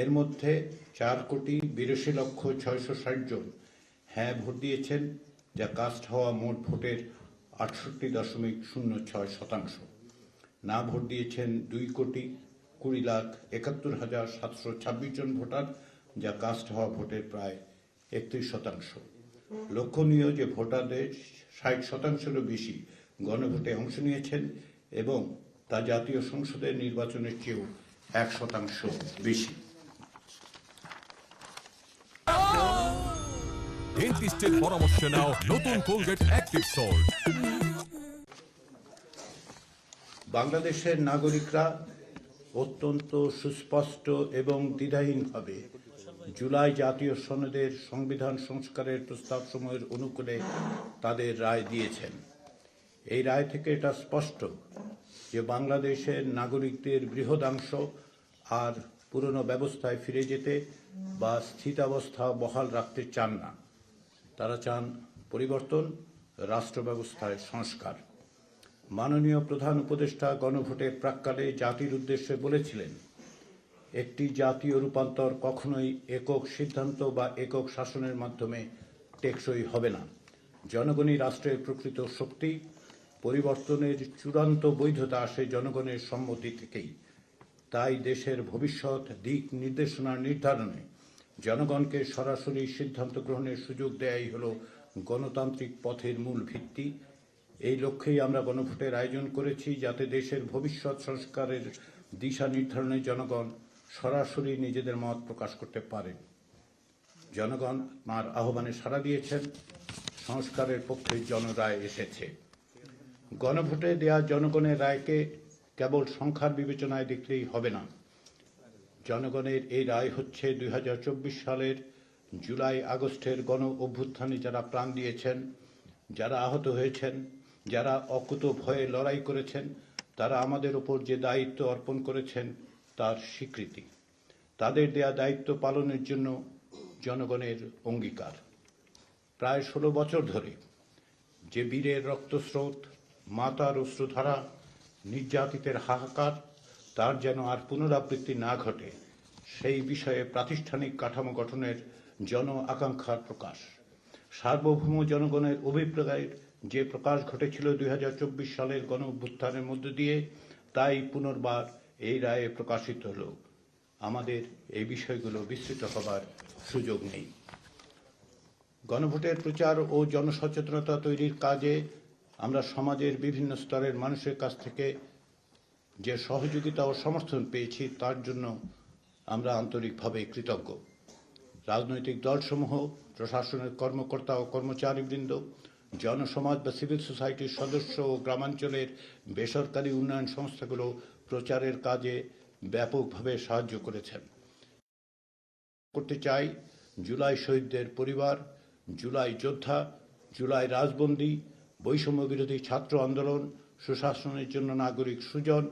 এর মধ্যে 4,82,660,000 জন হ্যাঁ ভোট দিয়েছেন, যা কাস্ট হওয়া মোট ভোটের 68.06%। না ভোট দিয়েছেন 2,20,71,726 জন ভোটার, যা কাস্ট হওয়া ভোটের প্রায় 31%। লক্ষণীয় যে ভোটারদের 60%-এরও বেশি গণভোটে অংশ নিয়েছেন এবং তা জাতীয় সংসদের নির্বাচনের চেয়েও 1% বেশি। ডেন্টিস্টের পরামর্শ নাও নতুন কোলগেট অ্যাক্টিভ সল্ট। বাংলাদেশের নাগরিকরা অত্যন্ত সুস্পষ্ট এবং দ্বিধাহীনভাবে জুলাই জাতীয় সনদের সংবিধান সংস্কারের প্রস্তাবসমূহের অনুকূলে তাদের রায় দিয়েছেন। এই রায় থেকে এটা স্পষ্ট যে বাংলাদেশের নাগরিকদের বৃহদাংশ আর পুরনো ব্যবস্থায় ফিরে যেতে বা স্থিতাবস্থা বহাল রাখতে চান না। তারা চান পরিবর্তন, রাষ্ট্র ব্যবস্থায় সংস্কার। মাননীয় প্রধান উপদেষ্টা গণভোটের প্রাক্কালে জাতির উদ্দেশ্যে বলেছিলেন, একটি জাতীয় রূপান্তর কখনোই একক সিদ্ধান্ত বা একক শাসনের মাধ্যমে টেকসই হবে না। জনগণই রাষ্ট্রের প্রকৃত শক্তি। পরিবর্তনের চূড়ান্ত বৈধতা আসে জনগণের সম্মতি থেকেই। তাই দেশের ভবিষ্যৎ দিক নির্দেশনা নির্ধারণে জনগণকে সরাসরি সিদ্ধান্ত গ্রহণের সুযোগ দেয়াই হল গণতান্ত্রিক পথের মূল ভিত্তি। এই লক্ষ্যেই আমরা গণভোটের আয়োজন করেছি, যাতে দেশের ভবিষ্যৎ সংস্কারের দিশা নির্ধারণে জনগণ সরাসরি নিজেদের মত প্রকাশ করতে পারেন। জনগণ তাঁর আহ্বানে সাড়া দিয়েছেন। সংস্কারের পক্ষে জনরায় এসেছে। গণভোটে দেয়া জনগণের রায়কে কেবল সংখ্যার বিবেচনায় দেখলেই হবে না। জনগণের এই রায় হচ্ছে 2024 সালের জুলাই আগস্টের গণ অভ্যুত্থানে যারা প্রাণ দিয়েছেন, যারা আহত হয়েছেন, যারা অকুত ভয়ে লড়াই করেছেন, তারা আমাদের ওপর যে দায়িত্ব অর্পণ করেছেন তার স্বীকৃতি। তাদের দেয়া দায়িত্ব পালনের জন্য জনগণের অঙ্গীকার। প্রায় 16 বছর ধরে যে বীরের রক্তস্রোত, মাতার অশ্রুধারা, নির্যাতিতের হাহাকার, তার যেন আর পুনরাবৃত্তি না ঘটে, সেই বিষয়ে প্রাতিষ্ঠানিক কাঠামো গঠনের জন আকাঙ্ক্ষার প্রকাশ। সার্বভৌম জনগণের অভিপ্রায়ের যে প্রকাশ ঘটেছিল 2024 সালের গণ অভ্যুত্থানের মধ্য দিয়ে, তাই পুনর্বার এই রায়ে প্রকাশিত হল। আমাদের এই বিষয়গুলো বিস্তৃত হবার সুযোগ নেই। গণভোটের প্রচার ও জনসচেতনতা তৈরির কাজে আমরা সমাজের বিভিন্ন স্তরের মানুষের কাছ থেকে যে সহযোগিতা ও সমর্থন পেয়েছি, তার জন্য আমরা আন্তরিকভাবে কৃতজ্ঞ। রাজনৈতিক দলসমূহ, প্রশাসনের কর্মকর্তা ও কর্মচারীবৃন্দ, জনসমাজ বা সিভিল সোসাইটির সদস্য ও গ্রামাঞ্চলের বেসরকারি উন্নয়ন সংস্থাগুলো প্রচারের কাজে ব্যাপকভাবে সাহায্য করেছেন। করতে চাই জুলাই শহীদদের পরিবার, জুলাই যোদ্ধা, জুলাই রাজবন্দী, বৈষম্য বিরোধী ছাত্র আন্দোলন, সুশাসনের জন্য নাগরিক সুজন,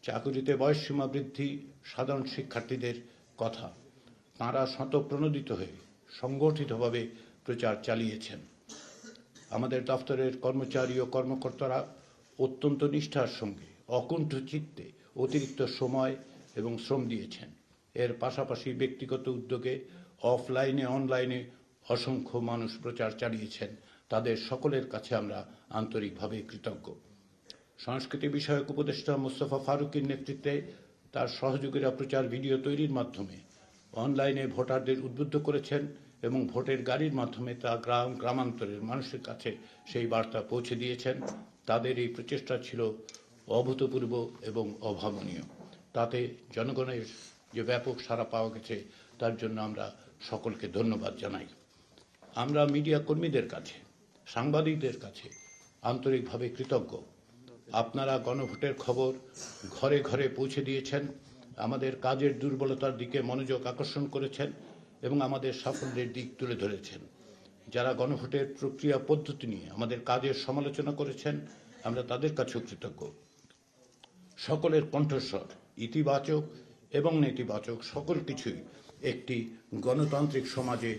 চাকুরিতে বয়সসীমা বৃদ্ধি, সাধারণ শিক্ষার্থীদের কথা। তাঁরা স্বতঃপ্রণোদিত হয়ে সংগঠিতভাবে প্রচার চালিয়েছেন। আমাদের দপ্তরের কর্মচারী ও কর্মকর্তারা অত্যন্ত নিষ্ঠার সঙ্গে অকুণ্ঠ চিত্তে অতিরিক্ত সময় এবং শ্রম দিয়েছেন। এর পাশাপাশি ব্যক্তিগত উদ্যোগে অফলাইনে অনলাইনে অসংখ্য মানুষ প্রচার চালিয়েছেন। তাদের সকলের কাছে আমরা আন্তরিকভাবে কৃতজ্ঞ। সংস্কৃতি বিষয়ক উপদেষ্টা মোস্তফা ফারুকীর নেতৃত্বে তার সহযোগীরা প্রচার ভিডিও তৈরির মাধ্যমে অনলাইনে ভোটারদের উদ্বুদ্ধ করেছেন এবং ভোটের গাড়ির মাধ্যমে তা গ্রামান্তরের মানুষের কাছে সেই বার্তা পৌঁছে দিয়েছেন। তাদের এই প্রচেষ্টা ছিল অভূতপূর্ব এবং অভাবনীয়। তাতে জনগণের যে ব্যাপক সাড়া পাওয়া গেছে, তার জন্য আমরা সকলকে ধন্যবাদ জানাই। আমরা মিডিয়া কর্মীদের কাছে, সাংবাদিকদের কাছে আন্তরিকভাবে কৃতজ্ঞ। আপনারা গণভোটের খবর ঘরে ঘরে পৌঁছে দিয়েছেন, আমাদের কাজের দুর্বলতার দিকে মনোযোগ আকর্ষণ করেছেন এবং আমাদের সাফল্যের দিক তুলে ধরেছেন। যারা গণভোটের প্রক্রিয়া পদ্ধতি নিয়ে আমাদের কাজের সমালোচনা করেছেন, আমরা তাদের কাছেও কৃতজ্ঞ। সকলের কণ্ঠস্বর, ইতিবাচক এবং নেতিবাচক, সকল কিছুই একটি গণতান্ত্রিক সমাজে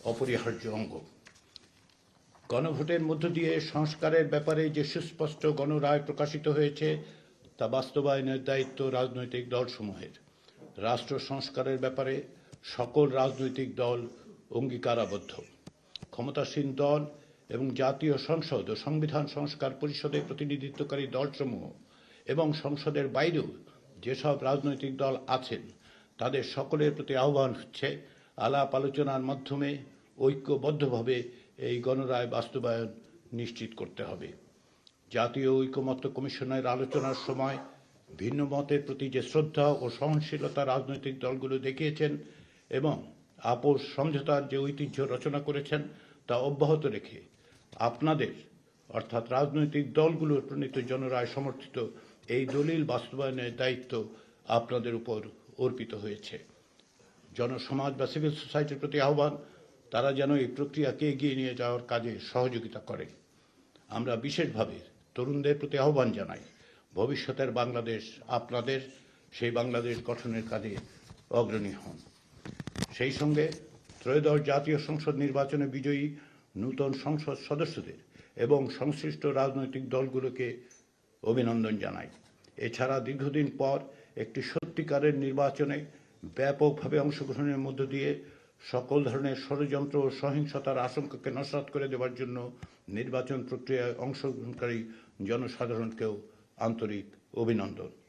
অপরিহার্য অঙ্গ। গণভোটের মধ্য দিয়ে সংস্কারের ব্যাপারে যে সুস্পষ্ট গণরায় প্রকাশিত হয়েছে, তা বাস্তবায়নের দায়িত্ব রাজনৈতিক দলসমূহের। রাষ্ট্র সংস্কারের ব্যাপারে সকল রাজনৈতিক দল অঙ্গীকারাবদ্ধ। ক্ষমতাসীন দল এবং জাতীয় সংসদ ও সংবিধান সংস্কার পরিষদে প্রতিনিধিত্বকারী দলসমূহ এবং সংসদের বাইরেও যেসব রাজনৈতিক দল আছেন তাদের সকলের প্রতি আহ্বান হচ্ছে আলাপ আলোচনার মাধ্যমে ঐক্যবদ্ধভাবে এই গণরায় বাস্তবায়ন নিশ্চিত করতে হবে। জাতীয় ঐকমত্য কমিশনের আলোচনার সময় ভিন্ন মতের প্রতি যে শ্রদ্ধা ও সহনশীলতা রাজনৈতিক দলগুলো দেখিয়েছেন এবং আপোষ সমঝোতার যে ঐতিহ্য রচনা করেছেন তা অব্যাহত রেখে আপনাদের অর্থাৎ রাজনৈতিক দলগুলোর প্রণীত জনরায় সমর্থিত এই দলিল বাস্তবায়নের দায়িত্ব আপনাদের উপর অর্পিত হয়েছে। জনসমাজ বা সিভিল সোসাইটির প্রতি আহ্বান তারা যেন এই প্রক্রিয়াকে এগিয়ে নিয়ে যাওয়ার কাজে সহযোগিতা করে। আমরা বিশেষভাবে তরুণদের প্রতি আহ্বান জানাই ভবিষ্যতের বাংলাদেশ আপনাদের, সেই বাংলাদেশ গঠনের কাজে অগ্রণী হন। সেই সঙ্গে ত্রয়োদশ জাতীয় সংসদ নির্বাচনে বিজয়ী নূতন সংসদ সদস্যদের এবং সংশ্লিষ্ট রাজনৈতিক দলগুলোকে অভিনন্দন জানাই। এছাড়া দীর্ঘদিন পর একটি সত্যিকারের নির্বাচনে ব্যাপকভাবে অংশগ্রহণের মধ্য দিয়ে সকল ধরনের ষড়যন্ত্র ও সহিংসতার আশঙ্কাকে নস্যাৎ করে দেওয়ার জন্য নির্বাচন প্রক্রিয়ায় অংশগ্রহণকারী জনসাধারণকেও আন্তরিক অভিনন্দন।